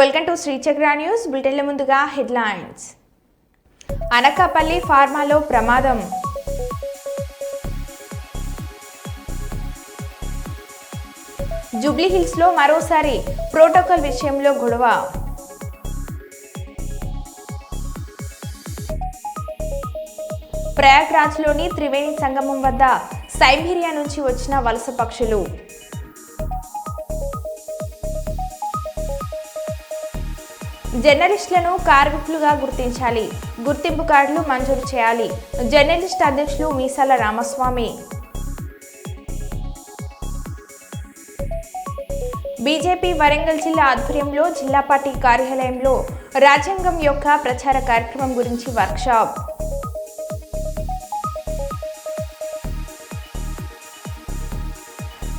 Welcome to Shri చక్ర news బులెటిన్ల ముందుగా headlines. Anakapalli ఫార్మాలో ప్రమాదం. జూబ్లీహిల్స్ లో మరోసారి ప్రోటోకాల్ విషయంలో గొడవ. ప్రయాగ్రాజ్లోని త్రివేణి సంగమం వద్ద సైబీరియా నుంచి వచ్చిన వలస పక్షులు. జర్నలిస్టులను కార్మికులుగా గుర్తించాలి, గుర్తింపు కార్డులు మంజూరు చేయాలి. జర్నలిస్ట్ అధ్యక్షులు మీసాల రామస్వామి. బీజేపీ వరంగల్ జిల్లా ఆధ్వర్యంలో జిల్లా పార్టీ కార్యాలయంలో రాజ్యాంగం యొక్క ప్రచార కార్యక్రమం గురించి వర్క్షాప్.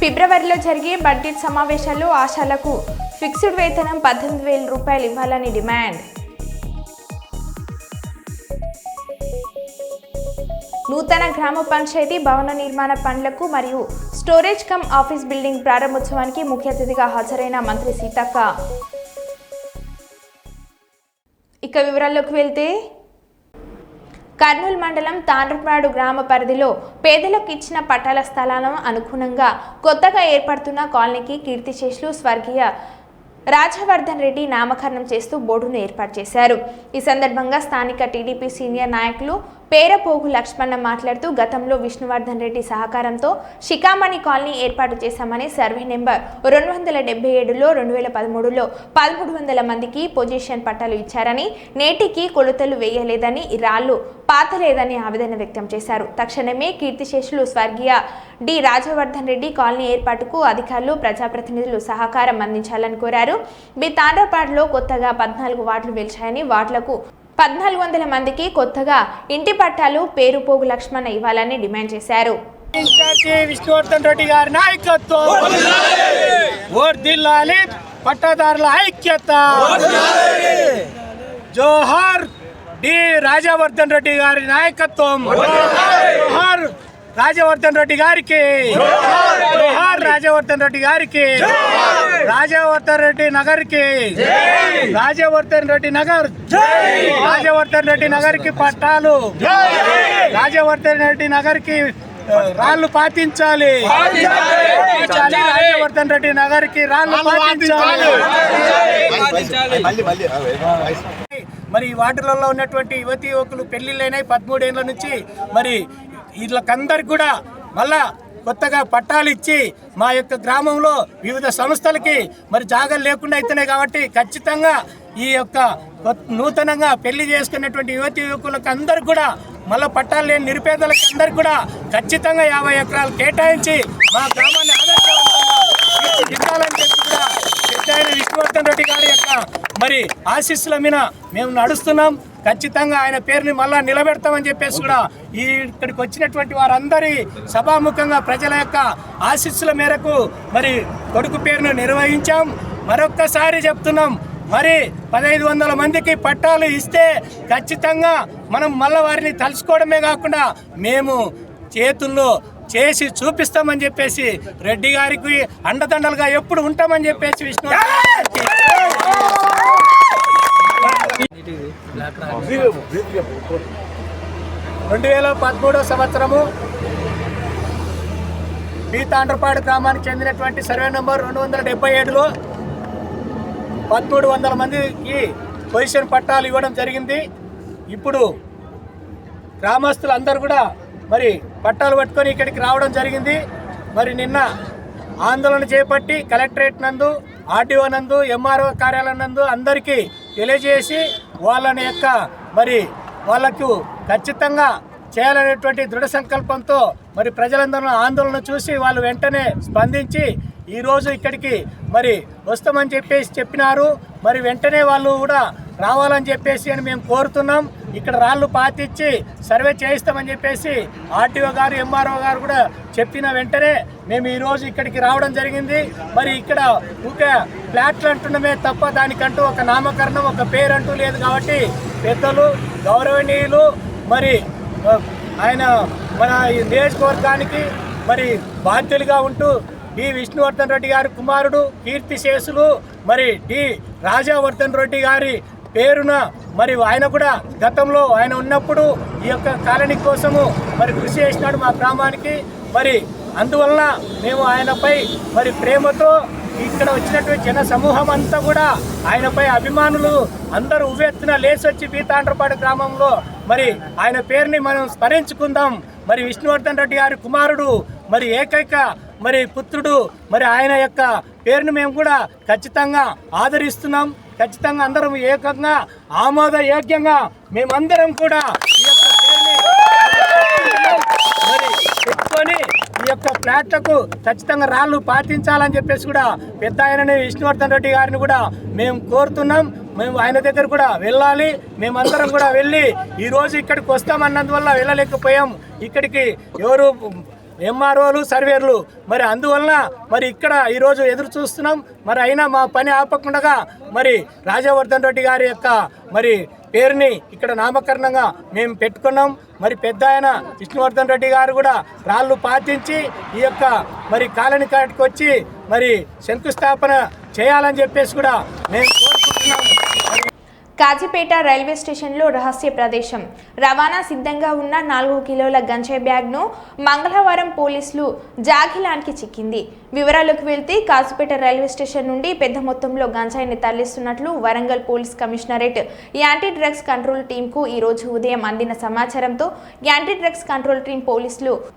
ఫిబ్రవరిలో జరిగే బడ్జెట్ సమావేశాల్లో ఆశాలకు ఫిక్స్డ్ వేతనం 18,000 రూపాయలు ఇవ్వాలని డిమాండ్. నూతన గ్రామ పంచాయతీ భవన నిర్మాణ పనులకు మరియు స్టోరేజ్ కమ్ ఆఫీస్ బిల్డింగ్ ప్రారంభోత్సవానికి ముఖ్య అతిథిగా హాజరైన మంత్రి సీతక్క. ఇక వివరాల్లోకి వెళ్తే, కర్నూలు మండలం తాండ్రపాడు గ్రామ పరిధిలో పేదలకు ఇచ్చిన పట్టాల స్థలాలను అనుగుణంగా కొత్తగా ఏర్పడుతున్న కాలనీకి కీర్తిశేషులు స్వర్గీయ రాజవర్ధన్ రెడ్డి నామకరణం చేస్తూ బోర్డును ఏర్పాటు చేశారు. ఈ సందర్భంగా స్థానిక టీడీపీ సీనియర్ నాయకులు పేరపోగు లక్ష్మణ మాట్లాడుతూ, గతంలో విష్ణువర్ధన్ రెడ్డి సహకారంతో షికామణి కాలనీ ఏర్పాటు చేశామని, సర్వే నెంబర్ 277లో 2013లో 1300 మందికి పొజిషన్ పట్టాలు ఇచ్చారని, నేటికి కొలతలు వేయలేదని, రాళ్లు పాతలేదని ఆవేదన వ్యక్తం చేశారు. తక్షణమే కీర్తిశేషులు స్వర్గీయ డి రాజవర్ధన్ రెడ్డి కాలనీ ఏర్పాటుకు అధికారులు, ప్రజాప్రతినిధులు సహకారం అందించాలని కోరారు. తాండ్రపాడులో కొత్తగా 14 వార్డులు వెలిచాయని, వార్డులకు 1400 మందికి కొత్తగా ఇంటి పట్టాలు పేరుపోగు లక్ష్మణ ఇవ్వాలని డిమాండ్ చేశారు. విష్ణువర్ధన్ రెడ్డి గారి నాయకత్వం వర్ధిల్లాలి, పట్టాదారుల ఐక్యత. జోహార్ డి రాజవర్ధన్ రెడ్డి గారి నాయకత్వం. జోహార్ రాజవర్ధన్ రెడ్డి గారికి, జోహార్ రాజవర్ధన్ రెడ్డి గారికి, రాజవర్ధన్ రెడ్డి నగర్కి, రాజవర్ధన్ రెడ్డి నగర్, రాజవర్ధన్ రెడ్డి నగర్కి పట్టాలు, రాజవర్ధన్ రెడ్డి నగర్కి రాళ్లు పాటించాలి, రాజవర్ధన్ రెడ్డి నగర్కి రాళ్లు పాటించాలి. మరి ఈ వార్డులలో ఉన్నటువంటి యువతి యువకులు పెళ్లిళ్ళైనాయి 13 ఏళ్ల నుంచి. మరి వీళ్ళకందరికి కూడా మళ్ళా కొత్తగా పట్టాలు ఇచ్చి మా యొక్క గ్రామంలో వివిధ సంస్థలకి మరి జాగాలు లేకుండా అవుతున్నాయి. కాబట్టి ఖచ్చితంగా ఈ యొక్క నూతనంగా పెళ్లి చేసుకున్నటువంటి యువతి యువకులకు అందరికి కూడా మళ్ళీ పట్టాలు లేని నిరుపేదలకు అందరికి కూడా ఖచ్చితంగా 50 ఎకరాలు కేటాయించి మా గ్రామాన్ని ఆదర్శవంతంగా చెప్పి కూడా పెద్ద విష్ణువర్ధన్ రెడ్డి గారి యొక్క మరి ఆశీస్సుల మీద మేము నడుస్తున్నాం. ఖచ్చితంగా ఆయన పేరుని మళ్ళా నిలబెడతామని చెప్పేసి కూడా ఇక్కడికి వచ్చినటువంటి వారందరి సభాముఖంగా ప్రజల యొక్క ఆశీస్సుల మేరకు మరి కొడుకు పేరును నిర్వహించాం. మరొక్కసారి చెప్తున్నాం, మరి 1500 మందికి పట్టాలు ఇస్తే ఖచ్చితంగా మనం మళ్ళీ వారిని తలుచుకోవడమే కాకుండా మేము చేతుల్లో చేసి చూపిస్తామని చెప్పేసి రెడ్డి గారికి అండదండలుగా ఎప్పుడు ఉంటామని చెప్పేసి విష్ణు 2013 సంవత్సరము తాండ్రపాడు గ్రామానికి చెందినటువంటి సర్వే నెంబర్ 277లో 1300 మందికి పొజిషన్ పట్టాలు ఇవ్వడం జరిగింది. ఇప్పుడు గ్రామస్తులు అందరూ కూడా మరి పట్టాలు పట్టుకొని ఇక్కడికి రావడం జరిగింది. మరి నిన్న ఆందోళన చేపట్టి కలెక్టరేట్ నందు, ఆర్డీఓ నందు, ఎంఆర్ఓ కార్యాలయం నందు అందరికీ తెలియజేసి వాళ్ళని యొక్క మరి వాళ్ళకు ఖచ్చితంగా చేయాలనేటువంటి దృఢ సంకల్పంతో మరి ప్రజలందరూ ఆందోళన చూసి వాళ్ళు వెంటనే స్పందించి ఈరోజు ఇక్కడికి మరి వస్తామని చెప్పినారు. మరి వెంటనే వాళ్ళు కూడా రావాలని చెప్పేసి అని మేము కోరుతున్నాం. ఇక్కడ రాళ్ళు పాతిచ్చి సర్వే చేయిస్తామని చెప్పేసి ఆర్టీఓ గారు, ఎంఆర్ఓ గారు కూడా చెప్పిన వెంటనే మేము ఈరోజు ఇక్కడికి రావడం జరిగింది. మరి ఇక్కడ ఊకే ఫ్లాట్లు అంటున్నామే తప్ప దానికంటూ ఒక నామకరణం, ఒక పేరు అంటూ లేదు. కాబట్టి పెద్దలు, గౌరవనీయులు మరి ఆయన మన నియోజకవర్గానికి మరి బాధ్యులుగా ఉంటూ డి విష్ణువర్ధన్ రెడ్డి గారి కుమారుడు కీర్తిశేషులు మరి డి రాజవర్ధన్ రెడ్డి గారి పేరున మరి ఆయన కూడా గతంలో ఆయన ఉన్నప్పుడు ఈ యొక్క కాలనీ కోసము మరి కృషి చేసినాడు మా గ్రామానికి. మరి అందువలన మేము ఆయనపై మరి ప్రేమతో ఇక్కడ వచ్చినటువంటి జన సమూహం అంతా కూడా ఆయనపై అభిమానులు అందరూ ఉవ్వెత్తున లేసొచ్చి పీతాండ్రపాడు గ్రామంలో మరి ఆయన పేరుని మనం స్మరించుకుందాం. మరి విష్ణువర్ధన్ రెడ్డి గారి కుమారుడు మరి ఏకైక మరి పుత్రుడు మరి ఆయన యొక్క పేరుని మేము కూడా ఖచ్చితంగా ఆదరిస్తున్నాం. ఖచ్చితంగా అందరం ఏకంగా ఆమోదయోగ్యంగా మేమందరం కూడా ఈ యొక్క పేరుని మరి పెట్టుకొని ఈ యొక్క ఫ్లాట్లకు ఖచ్చితంగా రాళ్ళు పాటించాలని చెప్పేసి కూడా పెద్ద ఆయనని విష్ణువర్ధన్ రెడ్డి గారిని కూడా మేము కోరుతున్నాం. మేము ఆయన దగ్గర కూడా వెళ్ళాలి. మేమందరం కూడా వెళ్ళి ఈరోజు ఇక్కడికి వస్తామన్నందువల్ల వెళ్ళలేకపోయాం. ఇక్కడికి ఎవరు ఎంఆర్ఓలు సర్వేర్లు మరి అందువలన మరి ఇక్కడ ఈరోజు ఎదురు చూస్తున్నాం. మరి అయినా మా పని ఆపకుండా మరి రాజవర్ధన్ రెడ్డి గారి యొక్క మరి పేరుని ఇక్కడ నామకరణంగా మేము పెట్టుకున్నాం. మరి పెద్ద ఆయన విష్ణువర్ధన్ రెడ్డి గారు కూడా రాళ్ళు పాటించి ఈ యొక్క మరి కాలనీ కాటికి వచ్చి మరి శంకుస్థాపన చేయాలని చెప్పేసి కూడా మేము కోరుకుంటున్నాము. కాజీపేట రైల్వే స్టేషన్లో రహస్య ప్రదేశం రవాణా సిద్ధంగా ఉన్న 4 కిలోల గంజాయి బ్యాగ్ను మంగళవారం పోలీసులు జాగిలానికి చిక్కింది. వివరాలకు వెళ్తే కాజీపేట రైల్వే స్టేషన్ నుండి పెద్ద మొత్తంలో గంజాయిని తరలిస్తున్నట్లు Warangal police commissionerate anti drugs control టీంకు ఈ రోజు ఉదయం అందిన సమాచారంతో anti drugs control team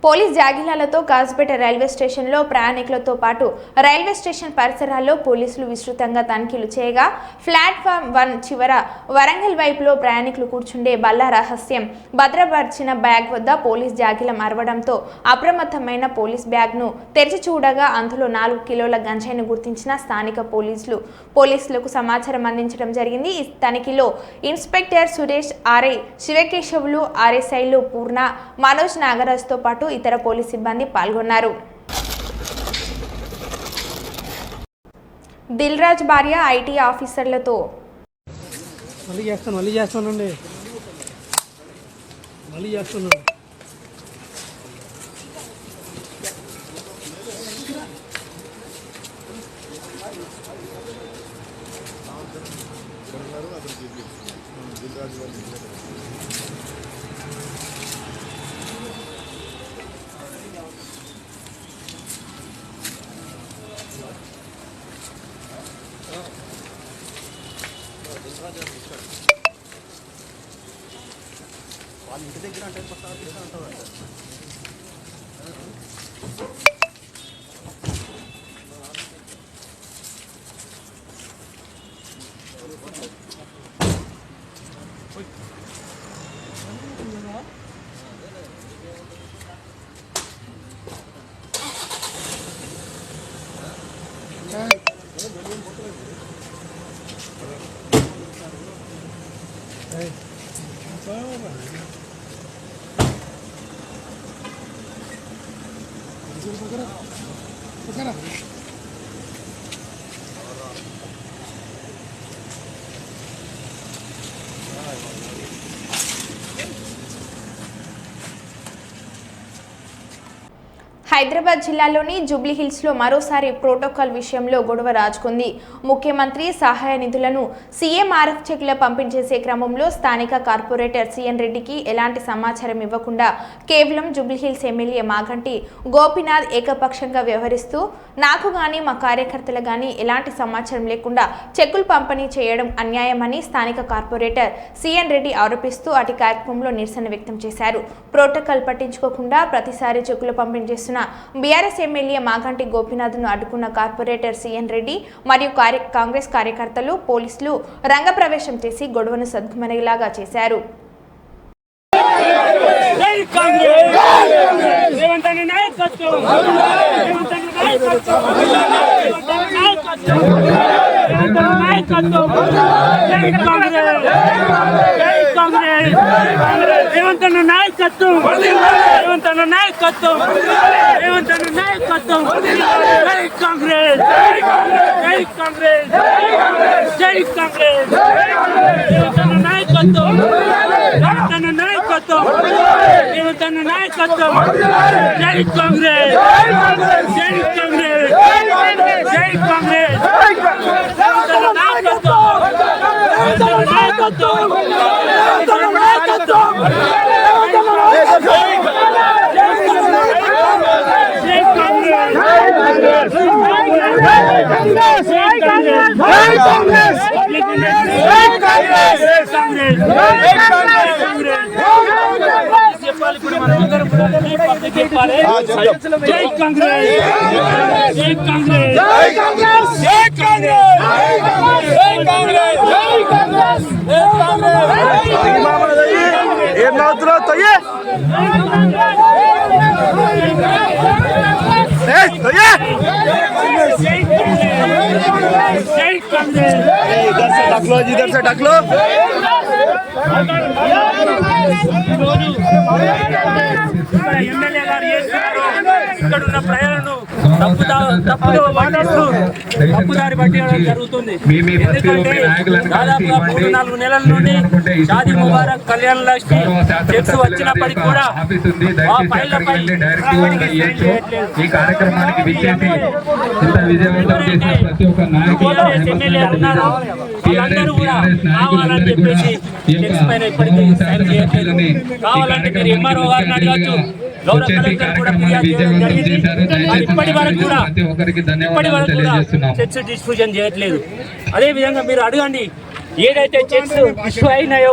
police జాగిలాలతో కాజీపేట రైల్వే స్టేషన్లో ప్రయాణికులతో పాటు రైల్వే స్టేషన్ పరిసరాల్లో పోలీసులు విస్తృతంగా తనిఖీలు చేయగా ప్లాట్ఫామ్ 1 చివర వరంగల్ వైపులో ప్రయాణికులు కూర్చుండే బల్ల రహస్యం భద్రపరిచిన బ్యాగ్ వద్ద పోలీస్ జాగిలం అరవడంతో అప్రమత్తమైన పోలీస్ బ్యాగ్ను తెరిచి చూడగా అందులో 4 కిలోల గంజాయిని గుర్తించిన స్థానిక పోలీసులకు సమాచారం అందించడం జరిగింది. ఈ తనిఖీలో ఇన్స్పెక్టర్ సురేష్ ఆర్ఐ శివకేశవులు, ఆర్ఎస్ఐలు పూర్ణ, మనోజ్ నాగరాజ్తో పాటు ఇతర పోలీస్ సిబ్బంది పాల్గొన్నారు. దిల్రాజ్ భార్య ఐటీ ఆఫీసర్లతో మళ్ళీ చేస్తానండి. వాళ్ళ ఇంటి దగ్గర అంటే హైదరాబాద్ జిల్లాలోని జూబ్లీహిల్స్లో మరోసారి ప్రోటోకాల్ విషయంలో గొడవ రాజుకుంది. ముఖ్యమంత్రి సహాయ నిధులను సీఎంఆర్ఎఫ్ చెక్ల పంపిణీ చేసే క్రమంలో స్థానిక కార్పొరేటర్ సిఎన్ రెడ్డికి ఎలాంటి సమాచారం ఇవ్వకుండా కేవలం జూబ్లీహిల్స్ ఎమ్మెల్యే మాగంటి గోపీనాథ్ ఏకపక్షంగా వ్యవహరిస్తూ నాకు గాని మా కార్యకర్తలు గాని ఎలాంటి సమాచారం లేకుండా చెక్కులు పంపిణీ చేయడం అన్యాయమని స్థానిక కార్పొరేటర్ సిఎన్ రెడ్డి ఆరోపిస్తూ అటు కార్యక్రమంలో నిరసన వ్యక్తం చేశారు. ప్రోటోకాల్ పట్టించుకోకుండా ప్రతిసారి చెక్కులు పంపిణీ చేస్తున్న బీఆర్ఎస్ ఎమ్మెల్యే మాగంటి గోపీనాథ్ను అడ్డుకున్న కార్పొరేటర్ సిఎన్ రెడ్డి మరియు కాంగ్రెస్ కార్యకర్తలు పోలీసులు రంగప్రవేశం చేసి గొడవను సద్దుమణిగేలాగా చేశారు. రేవంతన్న నాయకత్వం, రేవంతన్న నాయకత్వం, రేవంతన్న నాయకత్వం, జై కాంగ్రెస్, జై కాంగ్రెస్, జై కాంగ్రెస్, రేవంతన్న నాయకత్వం, రేవంతన్న నాయకత్వం. నాయకత్వం రేవంత్ అన్న నాయకత్వం జై కాంగ్రెస్ జై కాంగ్రెస్ జై కాంగ్రెస్ రేవంత్ అన్న నాయకత్వం నాయకత్వం నాయకత్వం జై చెప్పాలి ఇప్పుడు మనం అందరం కూడా చెప్పాలి జై కాంగ్రెస్ జై కాంగ్రెస్ జై కాంగ్రెస్ జై కాంగ్రెస్ జై కాంగ్రెస్ జై కాంగ్రెస్ ఏం నవ్వుతున్నావు తొయ్యే జై కాంగ్రెస్ డక్లో ఇద్దరు సార్ డక్లో ఎమ్మెల్యే గారు చేస్తున్నారు ఇక్కడ ఉన్న ప్రజలను తప్పుదో మాట్లాడుతూ తప్పుదారి పట్టడం జరుగుతుంది. ఎందుకంటే దాదాపుగా 3-4 నెలల నుండి షాదీ ముబారక్ కళ్యాణ్ లక్ష్మి చెక్స్ వచ్చినప్పటికీ కూడా ఆ ఫైళ్లపై ఈ కార్యక్రమానికి విచ్చేసి ఇంత విజయవంతం చేసిన ప్రతి ఒక్క ఎమ్మెల్యే ఉన్నారో వాళ్ళందరూ కూడా కావాలని చెప్పేసి చెక్స్ పైన ఇప్పటికీ సైన్ చేయట్లేదు. కావాలంటే మీరు ఎంఆర్ఓ గారిని అడగచ్చు, గౌరవ కలెక్టర్ కూడా ఫిర్యాదు చేయడం జరిగింది. ఇప్పటి వరకు కూడా చెక్స్ డిస్ట్రిబ్యూషన్ చేయట్లేదు. అదే విధంగా మీరు అడగండి, ఏదైతే చెక్స్ ఇష్యూ అయినాయో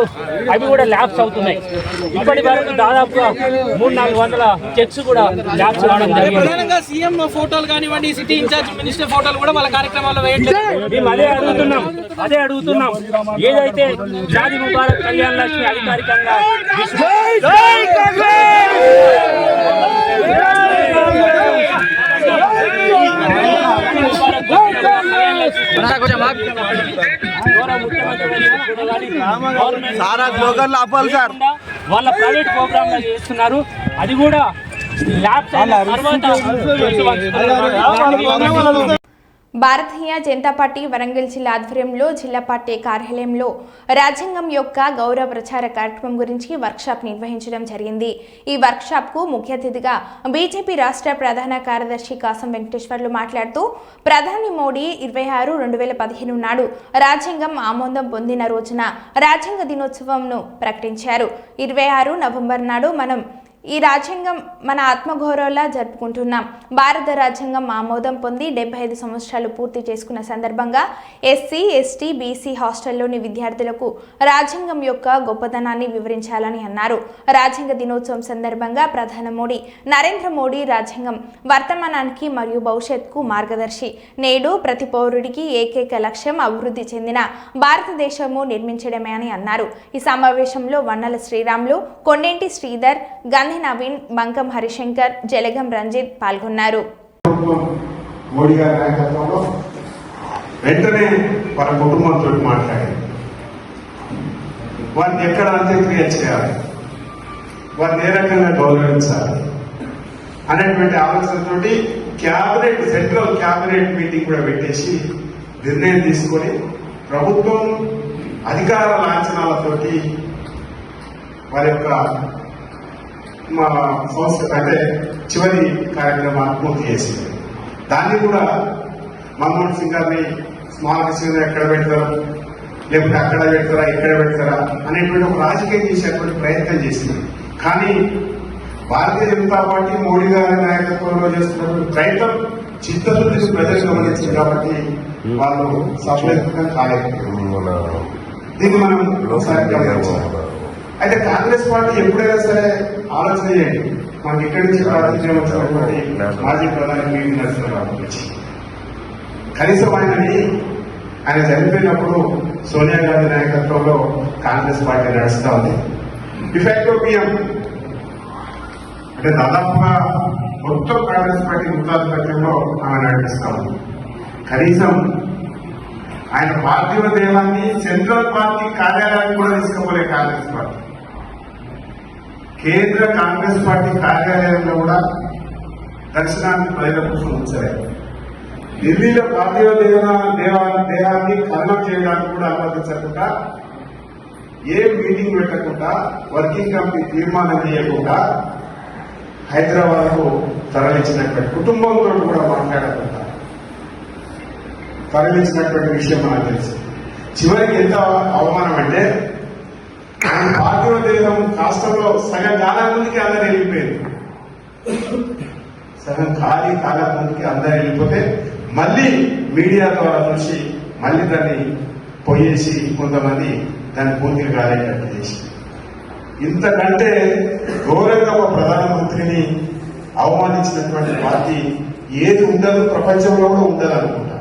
అవి కూడా ల్యాబ్స్ అవుతున్నాయి. ఇప్పటి వరకు దాదాపుగా 300-400 చెక్స్ కూడా ల్యాబ్స్ రావడం జరిగింది. సీఎం ఫోటోలు కానివ్వండి, సిటీ ఇన్ఛార్జ్ మినిస్టర్ ఫోటోలు కూడా వాళ్ళ కార్యక్రమాల్లో వేయట్లేదు. మేము అదే అడుగుతున్నాం ఏదైతే షాదీ ముబారక్ కళ్యాణ్ లక్ష్మి అధికారికంగా వాళ్ళ ప్రైవేట్ ప్రోగ్రామ్ చేస్తున్నారు. అది కూడా ల్యాబ్స్ అయిన తర్వాత భారతీయ జనతా పార్టీ వరంగల్ జిల్లా ఆధ్వర్యంలో జిల్లా పార్టీ కార్యాలయంలో రాజ్యాంగం యొక్క గౌరవ ప్రచార కార్యక్రమం గురించి వర్క్షాప్ నిర్వహించడం జరిగింది. ఈ వర్క్షాప్కు ముఖ్య అతిథిగా బీజేపీ రాష్ట్ర ప్రధాన కార్యదర్శి కాసం వెంకటేశ్వర్లు మాట్లాడుతూ ప్రధాని మోడీ 26/2015 నాడు రాజ్యాంగం ఆమోదం పొందిన రోజున రాజ్యాంగ దినోత్సవంను ప్రకటించారు. 26 నవంబర్ నాడు మనం ఈ రాజ్యాంగం మన ఆత్మగౌరవంలా జరుపుకుంటున్నాం. భారత రాజ్యాంగం ఆమోదం పొంది 75 సంవత్సరాలు పూర్తి చేసుకున్న సందర్భంగా ఎస్సీ, ఎస్టీ, బీసీ హాస్టల్లోని విద్యార్థులకు రాజ్యాంగం యొక్క గొప్పతనాన్ని వివరించాలని అన్నారు. రాజ్యాంగ దినోత్సవం సందర్భంగా ప్రధాని నరేంద్ర మోడీ రాజ్యాంగం వర్తమానానికి మరియు భవిష్యత్తుకు మార్గదర్శి. నేడు ప్రతి పౌరుడికి ఏకైక లక్ష్యం అభివృద్ధి చెందిన భారతదేశము నిర్మించడమే అని అన్నారు. ఈ సమావేశంలో వన్నల శ్రీరాములు, కొండేంటి శ్రీధర్, గంధి నవీన్, బంకం హరిశంకర్, జలగం రంజిత్ పాల్గొన్నారు. మోడీ గారి నాయకత్వంలో వెంటనే వాళ్ళ కుటుంబంతో మాట్లాడి వారిని ఎక్కడ అంత్యక్రియ చేయాలి, వారిని ఏ రకంగా గౌరవించాలి అనేటువంటి ఆలోచనతోటి క్యాబినెట్, సెంట్రల్ క్యాబినెట్ మీటింగ్ కూడా పెట్టేసి నిర్ణయం తీసుకొని ప్రభుత్వం అధికార లాంఛనాలతోటి వారి యొక్క మా సంస్థ అంటే చివరి కార్యక్రమాన్ని పూర్తి చేసింది. దాన్ని కూడా మన్మోహన్ సింగ్ గారిని స్మారక చిహ్నం ఎక్కడ పెడతారు, లేకపోతే అక్కడ పెడతారా, ఇక్కడ పెడతారా అనేటువంటి ఒక రాజకీయం చేసేటువంటి ప్రయత్నం చేసింది. కానీ భారతీయ జనతా పార్టీ మోడీ గారి నాయకత్వంలో చేస్తున్నటువంటి ప్రయత్నం చిత్తశుద్ధిని ప్రజలు గమనించింది కాబట్టి వాళ్ళు సఫలీకృతం కాలేకపోయారు. దీన్ని మనం ఒకసారి గమనించాలి. అయితే కాంగ్రెస్ పార్టీ ఎప్పుడైనా సరే ఆలోచన చేయండి, మనకి ఇక్కడి నుంచి ప్రాతినిధ్యం వచ్చినటువంటి మాజీ ప్రధాని పివి నరసింహారావు గురించి కనీసం ఆయన చనిపోయినప్పుడు సోనియా గాంధీ నాయకత్వంలో కాంగ్రెస్ పార్టీ నడుస్తూ ఉంది. డిఫాక్టో పిఎం అంటే దాదాపుగా మొత్తం కాంగ్రెస్ పార్టీ ముఖ్యాధిపత్యంలో ఆమె నడిపిస్తా ఉంది. కనీసం ఆయన పార్థివ దేహాన్ని సెంట్రల్ పార్టీ కార్యాలయానికి కూడా తీసుకుపోలే కాంగ్రెస్ పార్టీ. కేంద్ర కాంగ్రెస్ పార్టీ కార్యాలయంలో కూడా దర్శనానికి ప్రజల కోసం ఉంచలేదు. ఢిల్లీలో పార్థివ దేహాన్ని ఖననం చేయడానికి కూడా అనుమతించకుండా ఏ మీటింగ్ పెట్టకుండా వర్కింగ్ కమిటీ తీర్మానం చేయకుండా హైదరాబాద్ కు తరలించినటువంటి కుటుంబంతో కూడా మాట్లాడకుండా తరలించినటువంటి విషయం మనకు తెలుసు. చివరికి ఎంత అవమానం అంటే పార్టీలో దేశం రాష్ట్రంలో సగం కాలం ముందుకి అందరు వెళ్ళిపోయింది. సగం కాలం ముందుకి అందరు వెళ్ళిపోతే మళ్ళీ మీడియా ద్వారా చూసి మళ్ళీ దాన్ని పోయేసి కొంతమంది దాన్ని పూర్తిగా కాలేటట్టు చేసి ఇంతకంటే ఘోరంగా ఒక ప్రధానమంత్రిని అవమానించినటువంటి పార్టీ ఏది ఉండదు, ప్రపంచంలో కూడా ఉండదు అనుకుంటా.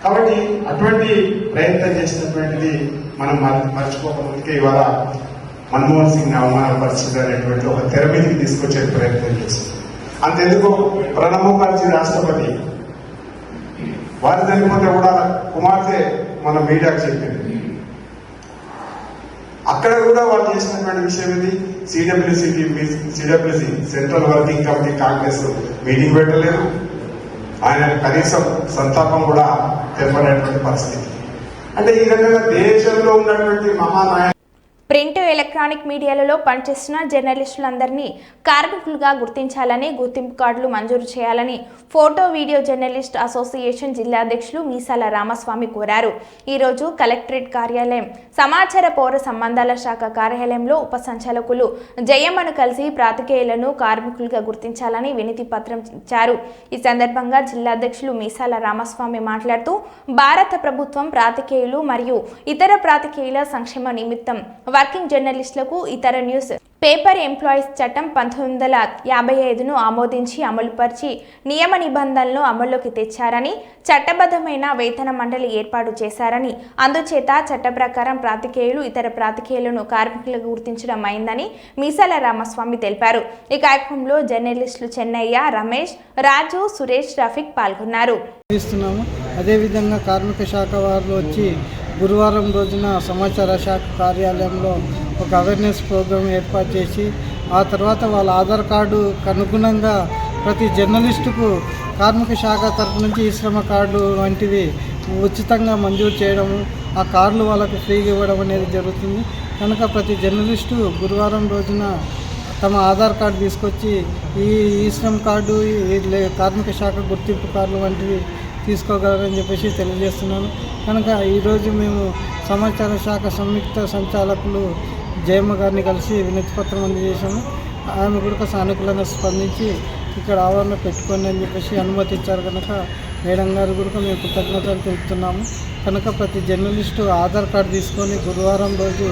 కాబట్టి అటువంటి ప్రయత్నం చేసినటువంటిది మనం మర్చిపోకముందుకే ఇవాళ మన్మోహన్ సింగ్ అవమాన పరిస్థితి అనేటువంటి ఒక తెర మీదకి తీసుకొచ్చే ప్రయత్నం చేసింది. అంతెందుకు ప్రణబ్ ముఖర్జీ రాష్ట్రపతి వారు చనిపోతే కూడా కుమార్తె మన మీడియాకు చెప్పింది. అక్కడ కూడా వాళ్ళు చేసినటువంటి విషయం ఇది. CWC central working committee Congress meeting పెట్టలేదు. ఆయన కనీసం సంతాపం కూడా తెలపలేటువంటి పరిస్థితి. అంటే ఈ రకంగా దేశంలో ఉన్నటువంటి మహానాయకులు ప్రింట్, ఎలక్ట్రానిక్ మీడియాలలో పనిచేస్తున్న జర్నలిస్టులందరినీ కార్మికులుగా గుర్తించాలని, గుర్తింపు కార్డులు మంజూరు చేయాలని ఫోటో వీడియో జర్నలిస్ట్ అసోసియేషన్ జిల్లా అధ్యక్షులు మీసాల రామస్వామి కోరారు. ఈరోజు కలెక్టరేట్ కార్యాలయం, సమాచార పౌర సంబంధాల శాఖ కార్యాలయంలో ఉప సంచాలకులు జయమ్మను కలిసి పాత్రికేయులను కార్మికులుగా గుర్తించాలని వినతి పత్రం ఇచ్చారు. ఈ సందర్భంగా జిల్లా అధ్యక్షులు మీసాల రామస్వామి మాట్లాడుతూ భారత ప్రభుత్వం పాత్రికేయులు మరియు ఇతర పాత్రికేయుల సంక్షేమ నిమిత్తం వర్కింగ్ జర్నలిస్టులకు ఇతర న్యూస్ పేపర్ ఎంప్లాయీస్ చట్టం 1955ను ఆమోదించి అమలుపరిచి నియమ నిబంధనలను అమల్లోకి తెచ్చారని, చట్టబద్ధమైన వేతన మండలి ఏర్పాటు చేశారని, అందుచేత చట్ట ప్రకారం పాత్రికేయులు ఇతర పాత్రికేయులను కార్మికులుగా గుర్తించడం అయిందని మీసాల రామస్వామి తెలిపారు. ఈ కార్యక్రమంలో జర్నలిస్టులు చెన్నయ్య, రమేష్, రాజు, సురేష్, రఫీక్ పాల్గొన్నారు. అదేవిధంగా కార్మిక శాఖ వారు వచ్చి గురువారం రోజున సమాచార శాఖ కార్యాలయంలో ఒక అవేర్నెస్ ప్రోగ్రాం ఏర్పాటు చేసి ఆ తర్వాత వాళ్ళ ఆధార్ కార్డు అనుగుణంగా ప్రతి జర్నలిస్టుకు కార్మిక శాఖ తరఫు నుంచి ఈ శ్రమ కార్డు వంటివి ఉచితంగా మంజూరు చేయడము, ఆ కార్డులు వాళ్ళకు ఫ్రీగా ఇవ్వడం అనేది జరుగుతుంది. కనుక ప్రతి జర్నలిస్టు గురువారం రోజున తమ ఆధార్ కార్డు తీసుకొచ్చి ఈ శ్రమ కార్డు, కార్మిక శాఖ గుర్తింపు కార్డులు వంటివి తీసుకోగలరని చెప్పేసి తెలియజేస్తున్నాను. కనుక ఈరోజు మేము సమాచార శాఖ సంయుక్త సంచాలకులు జయమ్మ గారిని కలిసి వినతి పత్రం అందజేశాము. ఆమె కూడా సానుకూలంగా స్పందించి ఇక్కడ ఆవరణ పెట్టుకోండి అని చెప్పేసి అనుమతి ఇచ్చారు. కనుక మేడం గారు కూడా మేము కృతజ్ఞతలు తెలుపుతున్నాము. కనుక ప్రతి జర్నలిస్టు ఆధార్ కార్డు తీసుకొని గురువారం రోజు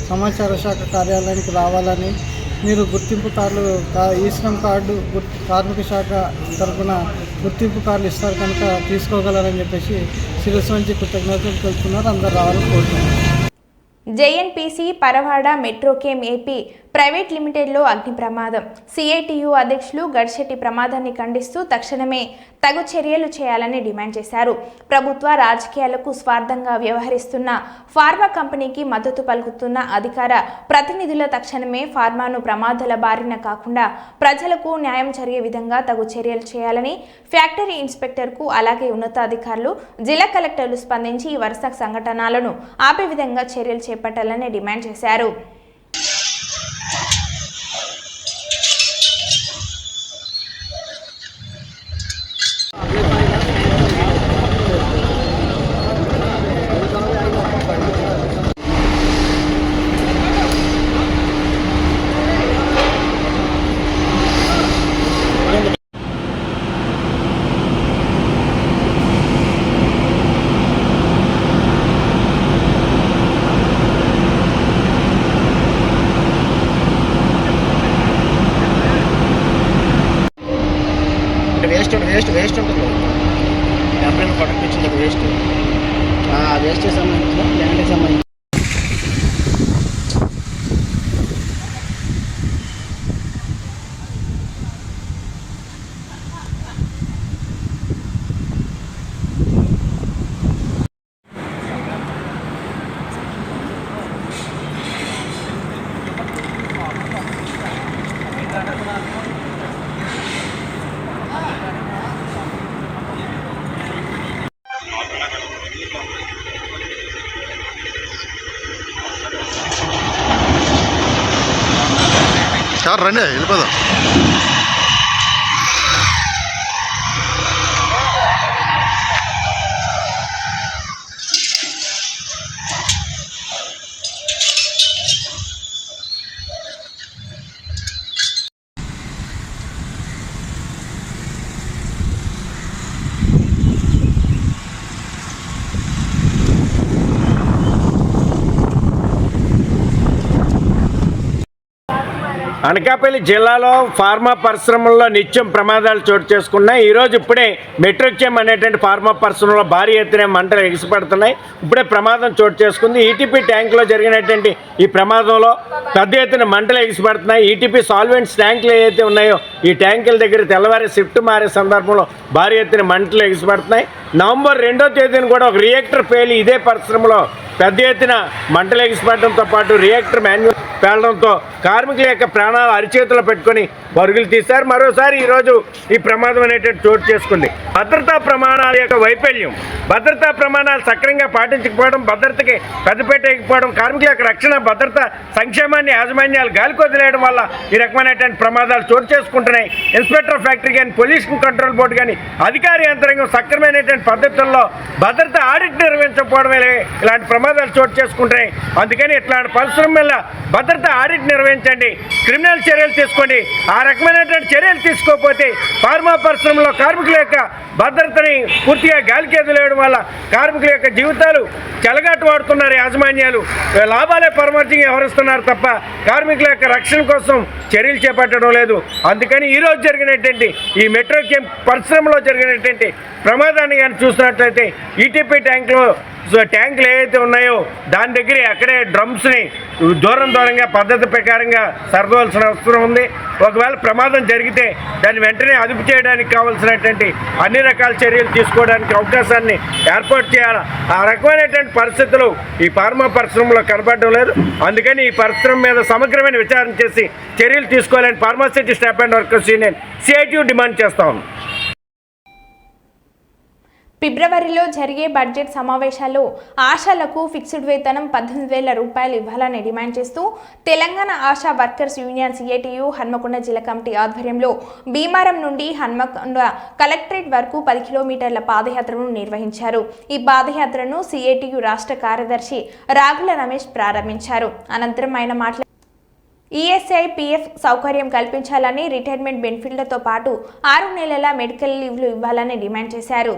సమాచార శాఖ కార్యాలయానికి రావాలని, మీరు గుర్తింపు కార్డులు ఈ శ్రమ్ కార్డు కార్మిక శాఖ తరఫున గుర్తింపు కార్డులు ఇస్తారు కనుక తీసుకోగలరని చెప్పేసి శిరస్సు నుంచి కృతజ్ఞతలు తెలుపుతున్నారు. అందరూ రావాలని కోరుతున్నారు. జేఎన్పీసీ పరవాడ మెట్రోకేమ్ ఏపీ ప్రైవేట్ లిమిటెడ్లో అగ్ని ప్రమాదం. సిఐటియు అధ్యక్షులు గడిశెట్టి ప్రమాదాన్ని ఖండిస్తూ తక్షణమే తగు చర్యలు చేయాలని డిమాండ్ చేశారు. ప్రభుత్వ రాజకీయాలకు స్వార్థంగా వ్యవహరిస్తున్న ఫార్మా కంపెనీకి మద్దతు పలుకుతున్న అధికార ప్రతినిధుల తక్షణమే ఫార్మాను ప్రమాదాల బారిన కాకుండా ప్రజలకు న్యాయం జరిగే విధంగా తగు చర్యలు చేయాలని ఫ్యాక్టరీ ఇన్స్పెక్టర్కు అలాగే ఉన్నతాధికారులు, జిల్లా కలెక్టర్లు స్పందించి ఈ వరుస సంఘటనలను ఆపే విధంగా చర్యలు చేపట్టాలని డిమాండ్ చేశారు. వేస్ట్ ఉంటుంది ఎప్పుడైనా ప్రొడక్ట్ ఇచ్చింది వేస్ట్ సంబంధించిన ల్యాండ్కి సంబంధించి సార్ రండి వెళ్ళిపోదాం. అనకాపల్లి జిల్లాలో ఫార్మా పరిశ్రమల్లో నిత్యం ప్రమాదాలు చోటు చేసుకున్నాయి. ఈరోజు ఇప్పుడే మెట్రోచెమ్ అనేటువంటి ఫార్మా పరిశ్రమలో భారీ ఎత్తున మంటలు ఎగిసిపడుతున్నాయి. ఇప్పుడే ప్రమాదం చోటు చేసుకుంది. ఈటీపీ ట్యాంకులో జరిగినటువంటి ఈ ప్రమాదంలో పెద్ద ఎత్తున మంటలు ఎగిసిపడుతున్నాయి. ఈటీపీ సాల్వెంట్స్ ట్యాంకులు ఏవైతే ఉన్నాయో ఈ ట్యాంకుల దగ్గర తెల్లవారి షిఫ్ట్ మారే సందర్భంలో భారీ ఎత్తున మంటలు ఎగిసిపడుతున్నాయి. నవంబర్ 2వ తేదీన కూడా ఒక రియాక్టర్ పేలి ఇదే పరిశ్రమలో పెద్ద ఎత్తున మంటలు ఎగిసిపడడంతో పాటు రియాక్టర్ మాన్యువల్ పేలడంతో కార్మికుల యొక్క ప్రాణాలు అరిచేతులు పెట్టుకుని పరుగులు తీశారు. మరోసారి ఈరోజు ఈ ప్రమాదం అనేటువంటి చోటు చేసుకుంది. భద్రతా ప్రమాణాల యొక్క వైఫల్యం, భద్రతా ప్రమాణాలు సక్రమంగా పాటించకపోవడం, భద్రతకి పెద్దపేట ఎక్కిపోవడం, కార్మికుల యొక్క రక్షణ, భద్రత, సంక్షేమాన్ని యాజమాన్యాలు గాలికి వదిలేయడం వల్ల ఈ రకమైనటువంటి ప్రమాదాలు చోటు చేసుకుంటున్నాయి. ఇన్స్పెక్టర్ ఫ్యాక్టరీ కానీ, పొల్యూషన్ కంట్రోల్ బోర్డు కానీ అధికార యంత్రాంగం సక్రమైనటువంటి పద్ధతుల్లో భద్రత ఆడిట్ నిర్వహించకపోవడమే ఇలాంటి ప్రమాదాలు చోటు చేసుకుంటున్నాయి. అందుకని ఇట్లాంటి పరిశ్రమ వల్ల భద్రత ఆడిట్ నిర్వహించండి, క్రిమినల్ చర్యలు తీసుకోండి. ఆ రకమైనటువంటి చర్యలు తీసుకోకపోతే ఫార్మా పరిశ్రమలో కార్మికుల యొక్క భద్రతని పూర్తిగా గాలికి వదిలేయడం వల్ల కార్మికుల యొక్క జీవితాలు చెలగాటు వాడుతున్నారు. యాజమాన్యాలు లాభాలే పరమార్థంగా వ్యవహరిస్తున్నారు తప్ప కార్మికుల యొక్క రక్షణ కోసం చర్యలు చేపట్టడం లేదు. అందుకని ఈరోజు జరిగినటువంటి ఈ మెట్రోచెమ్ పరిశ్రమలో జరిగినటువంటి ప్రమాదాన్ని కానీ చూసినట్లయితే ఈటీపీ ట్యాంకులు ఏవైతే ఉన్నాయో దాని దగ్గర అక్కడే డ్రమ్స్ని దూరంగా పద్ధతి ప్రకారంగా సర్దవలసిన అవసరం ఉంది. ఒకవేళ ప్రమాదం జరిగితే దాన్ని వెంటనే అదుపు చేయడానికి కావాల్సినటువంటి అన్ని రకాల చర్యలు తీసుకోవడానికి అవకాశాన్ని ఏర్పాటు చేయాలి. ఆ రకమైనటువంటి పరిస్థితులు ఈ ఫార్మా పరిశ్రమలో కనపడడం లేదు. అందుకని ఈ పరిశ్రమ మీద సమగ్రమైన విచారణ చేసి చర్యలు తీసుకోవాలని pharma city staff and workers union CITU demand చేస్తా ఉంది. ఫిబ్రవరిలో జరిగే బడ్జెట్ సమావేశాల్లో ఆశాలకు ఫిక్స్డ్ వేతనం 18,000 రూపాయలు ఇవ్వాలని డిమాండ్ చేస్తూ Telangana ASHA workers union CITU Hanamkonda జిల్లా కమిటీ ఆధ్వర్యంలో భీమారం నుండి హన్మకొండ కలెక్టరేట్ వరకు 10 కిలోమీటర్ల పాదయాత్రను నిర్వహించారు. ఈ పాదయాత్రను సిఐటియు రాష్ట్ర కార్యదర్శి రాగుల రమేష్ ప్రారంభించారు. అనంతరం ఆయన మాట్లాడారు. ఈఎస్ఐ పిఎఫ్ సౌకర్యం కల్పించాలని, రిటైర్మెంట్ బెనిఫిట్లతో పాటు 6 నెలల మెడికల్ లీవ్లు ఇవ్వాలని డిమాండ్ చేశారు.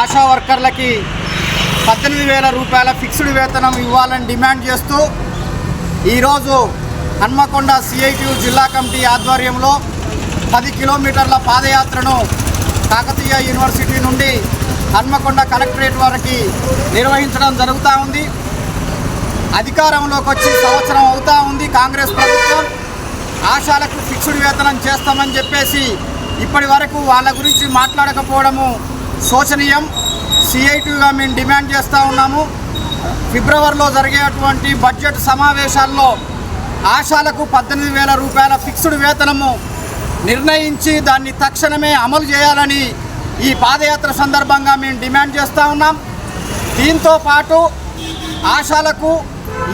ఆశా వర్కర్లకి 18,000 రూపాయల ఫిక్స్డ్ వేతనం ఇవ్వాలని డిమాండ్ చేస్తూ ఈరోజు హన్మకొండ సిఐటియు జిల్లా కమిటీ ఆధ్వర్యంలో 10 కిలోమీటర్ల పాదయాత్రను కాకతీయ యూనివర్సిటీ నుండి హన్మకొండ కలెక్టరేట్ వరకు నిర్వహించడం జరుగుతూ ఉంది. అధికారంలోకి వచ్చి సంవత్సరం అవుతూ ఉంది కాంగ్రెస్ ప్రభుత్వం. ఆశాలకు ఫిక్స్డ్ వేతనం చేస్తామని చెప్పేసి ఇప్పటి వరకు వాళ్ళ గురించి మాట్లాడకపోవడము శోచనీయం. సిఐటిగా మేము డిమాండ్ చేస్తూ ఉన్నాము. ఫిబ్రవరిలో జరిగేటువంటి బడ్జెట్ సమావేశాల్లో ఆశాలకు 18,000 రూపాయల ఫిక్స్డ్ వేతనము నిర్ణయించి దాన్ని తక్షణమే అమలు చేయాలని ఈ పాదయాత్ర సందర్భంగా మేము డిమాండ్ చేస్తూ ఉన్నాం. దీంతో పాటు ఆశాలకు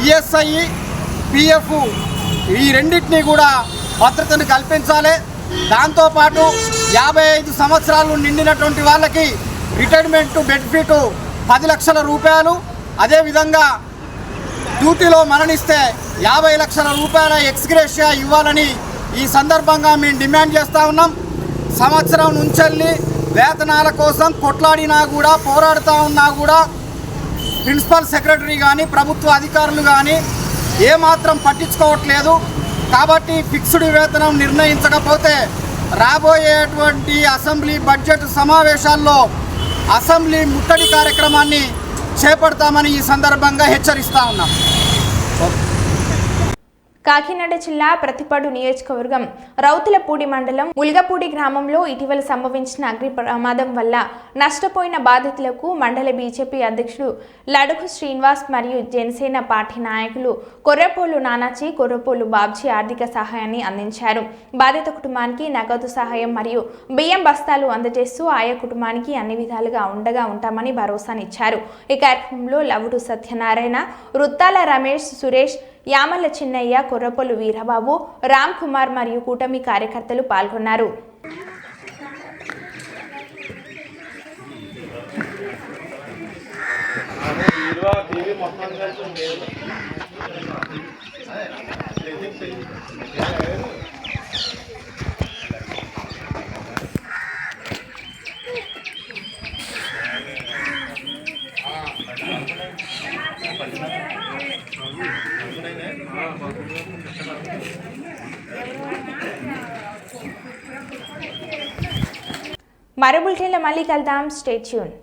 ఈఎస్ఐ పిఎఫ్ ఈ రెండింటినీ కూడా భద్రతను కల్పించాలి. దాంతోపాటు 55 సంవత్సరాలు నిండినటువంటి వాళ్ళకి రిటైర్మెంట్ బెనిఫిట్ 10 లక్షల రూపాయలు, అదేవిధంగా డ్యూటీలో మరణిస్తే 50 లక్షల రూపాయల ఎక్స్గ్రేషియా ఇవ్వాలని ఈ సందర్భంగా మేము డిమాండ్ చేస్తూ ఉన్నాం. సంవత్సరం నుంచి వేతనాల కోసం కొట్లాడినా కూడా పోరాడుతూ ఉన్నా కూడా ప్రిన్సిపల్ సెక్రటరీ కానీ ప్రభుత్వ అధికారులు కానీ ఏమాత్రం పట్టించుకోవట్లేదు. కాబట్టి ఫిక్స్డ్ వేతనం నిర్ణయించకపోతే రాబోయేటువంటి అసెంబ్లీ బడ్జెట్ సమావేశాల్లో అసెంబ్లీ ముట్టడి కార్యక్రమాన్ని చేపడతామని ఈ సందర్భంగా హెచ్చరిస్తా ఉన్నాం. కాకినాడ జిల్లా ప్రతిపాడు నియోజకవర్గం రౌతులపూడి మండలం ముల్గపూడి గ్రామంలో ఇటీవల సంభవించిన అగ్ని ప్రమాదం వల్ల నష్టపోయిన బాధితులకు మండల బీజేపీ అధ్యక్షుడు లడుగు శ్రీనివాస్ మరియు జనసేన పార్టీ నాయకులు కొర్రపోలు నానాజీ, కొర్రపోలు బాబ్జీ ఆర్థిక సహాయాన్ని అందించారు. బాధిత కుటుంబానికి నగదు సహాయం మరియు బియ్యం బస్తాలు అందజేస్తూ ఆయా కుటుంబానికి అన్ని విధాలుగా ఉండగా ఉంటామని భరోసానిచ్చారు. ఈ కార్యక్రమంలో లవుడు సత్యనారాయణ, రుత్తాల రమేష్, సురేష్, యామల చిన్నయ్య, కొర్రపొలు వీరబాబు, రామ్ కుమార్ మరియు కూటమి కార్యకర్తలు పాల్గొన్నారు. మరో బులెటిన్లో మళ్ళీ కలుద్దాం. Stay tune.